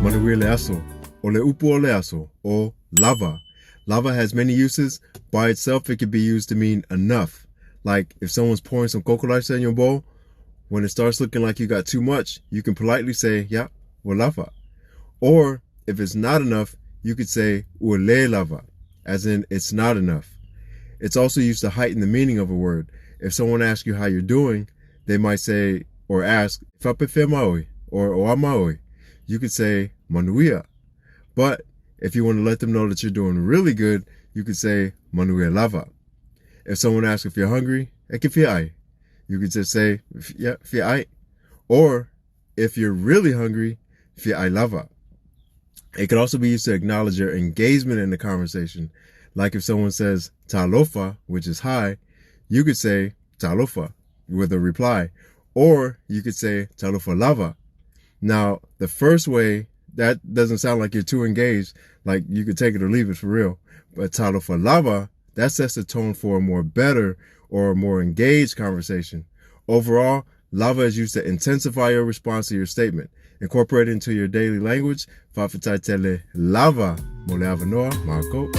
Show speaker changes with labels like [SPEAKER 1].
[SPEAKER 1] Manuia le aso, o le upu o le aso, or lava. Lava has many uses. By itself, it can be used to mean enough. Like if someone's pouring some cocoa lights in your bowl, when it starts looking like you got too much, you can politely say, yeah, well lava. Or if it's not enough, you could say, ule lava, as in it's not enough. It's also used to heighten the meaning of a word. If someone asks you how you're doing, they might say or ask, fapefe maui, or oamaui. You could say, manuia. But if you want to let them know that you're doing really good, you could say, manuia lava. If someone asks if you're hungry, eke fiai. You could just say, yeah, fiai. Or if you're really hungry, fiai lava. It could also be used to acknowledge your engagement in the conversation. Like if someone says talofa, which is hi, you could say talofa with a reply. Or you could say talofa lava. Now, the first way, that doesn't sound like you're too engaged, like you could take it or leave it for real. But talofa lava, that sets the tone for a more better or a more engaged conversation. Overall, lava is used to intensify your response to your statement. Incorporate it into your daily language. Fafatai tele lava. Mole avanoa, Marco.